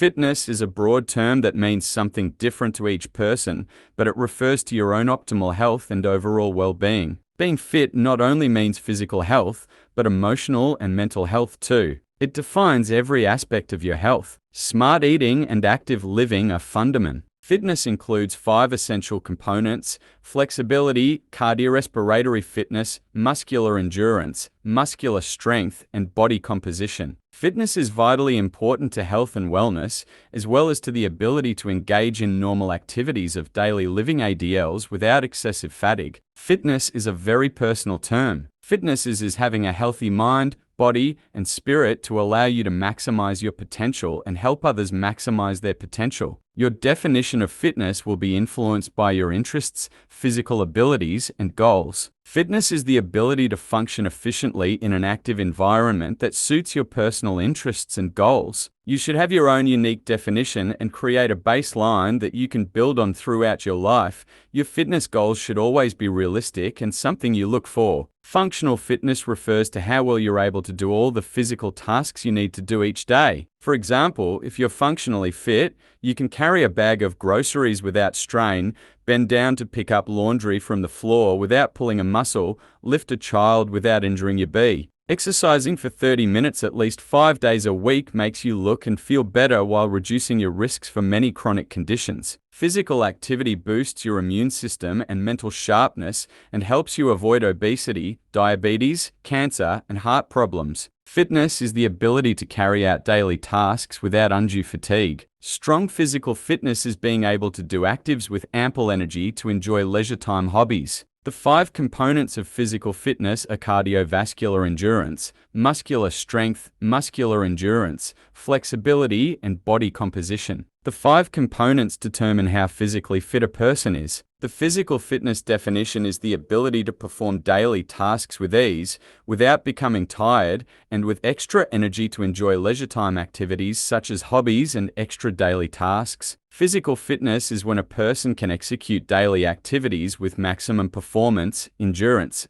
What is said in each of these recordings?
Fitness is a broad term that means something different to each person, but it refers to your own optimal health and overall well-being. Being fit not only means physical health, but emotional and mental health too. It defines every aspect of your health. Smart eating and active living are fundamental. Fitness includes 5 essential components: flexibility, cardiorespiratory fitness, muscular endurance, muscular strength, and body composition. Fitness is vitally important to health and wellness, as well as to the ability to engage in normal activities of daily living ADLs without excessive fatigue. Fitness is a very personal term. Fitness is having a healthy mind, body, and spirit to allow you to maximize your potential and help others maximize their potential. Your definition of fitness will be influenced by your interests, physical abilities, and goals. Fitness is the ability to function efficiently in an active environment that suits your personal interests and goals. You should have your own unique definition and create a baseline that you can build on throughout your life. Your fitness goals should always be realistic and something you look for. Functional fitness refers to how well you're able to do all the physical tasks you need to do each day. For example, if you're functionally fit, you can carry a bag of groceries without strain, bend down to pick up laundry from the floor without pulling a muscle, lift a child without injuring your knee. Exercising for 30 minutes at least 5 days a week makes you look and feel better while reducing your risks for many chronic conditions. Physical activity boosts your immune system and mental sharpness and helps you avoid obesity, diabetes, cancer, and heart problems. Fitness is the ability to carry out daily tasks without undue fatigue. Strong physical fitness is being able to do activities with ample energy to enjoy leisure time hobbies. The 5 components of physical fitness are cardiovascular endurance, muscular strength, muscular endurance, flexibility, and body composition. The 5 components determine how physically fit a person is. The physical fitness definition is the ability to perform daily tasks with ease, without becoming tired, and with extra energy to enjoy leisure time activities such as hobbies and extra daily tasks. Physical fitness is when a person can execute daily activities with maximum performance, endurance.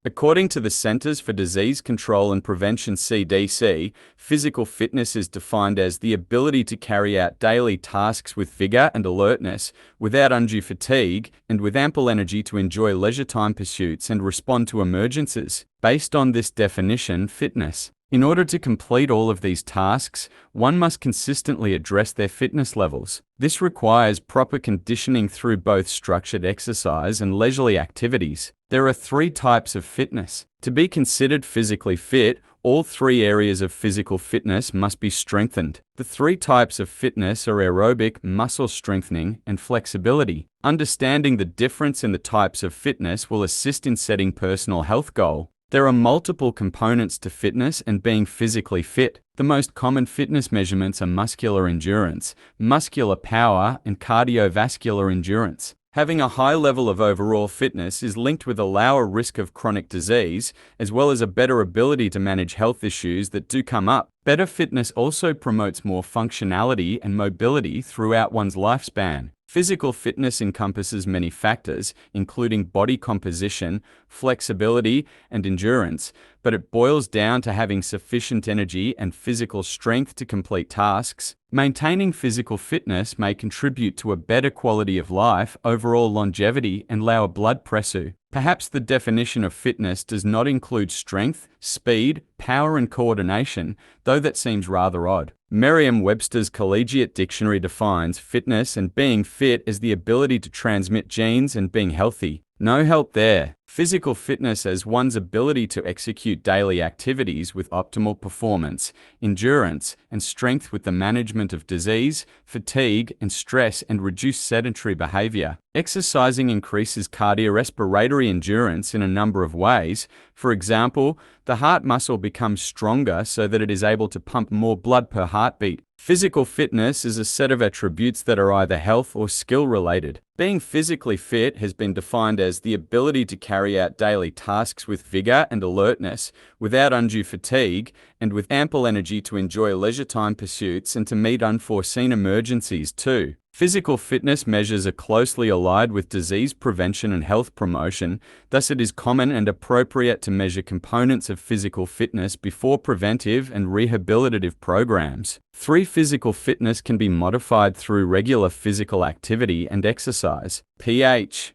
According to the Centers for Disease Control and Prevention (CDC), physical fitness is defined as the ability to carry out daily tasks with vigor and alertness, without undue fatigue, and with ample energy to enjoy leisure time pursuits and respond to emergencies. Based on this definition, fitness. In order to complete all of these tasks, one must consistently address their fitness levels. This requires proper conditioning through both structured exercise and leisurely activities. There are 3 types of fitness. To be considered physically fit, all 3 areas of physical fitness must be strengthened. The 3 types of fitness are aerobic, muscle strengthening, and flexibility. Understanding the difference in the types of fitness will assist in setting personal health goals. There are multiple components to fitness and being physically fit. The most common fitness measurements are muscular endurance, muscular power, and cardiovascular endurance. Having a high level of overall fitness is linked with a lower risk of chronic disease, as well as a better ability to manage health issues that do come up. Better fitness also promotes more functionality and mobility throughout one's lifespan. Physical fitness encompasses many factors, including body composition, flexibility, and endurance, but it boils down to having sufficient energy and physical strength to complete tasks. Maintaining physical fitness may contribute to a better quality of life, overall longevity, and lower blood pressure. Perhaps the definition of fitness does not include strength, speed, power, and coordination, though that seems rather odd. Merriam-Webster's Collegiate Dictionary defines fitness and being fit as the ability to transmit genes and being healthy. No help there. Physical fitness as one's ability to execute daily activities with optimal performance, endurance, and strength with the management of disease, fatigue, and stress, and reduce sedentary behavior. Exercising increases cardiorespiratory endurance in a number of ways. For example, the heart muscle becomes stronger so that it is able to pump more blood per heartbeat. Physical fitness is a set of attributes that are either health or skill related. Being physically fit has been defined as the ability to carry out daily tasks with vigor and alertness, without undue fatigue, and with ample energy to enjoy leisure time pursuits and to meet unforeseen emergencies too. Physical fitness measures are closely allied with disease prevention and health promotion, thus it is common and appropriate to measure components of physical fitness before preventive and rehabilitative programs. 3. Physical fitness can be modified through regular physical activity and exercise. pH.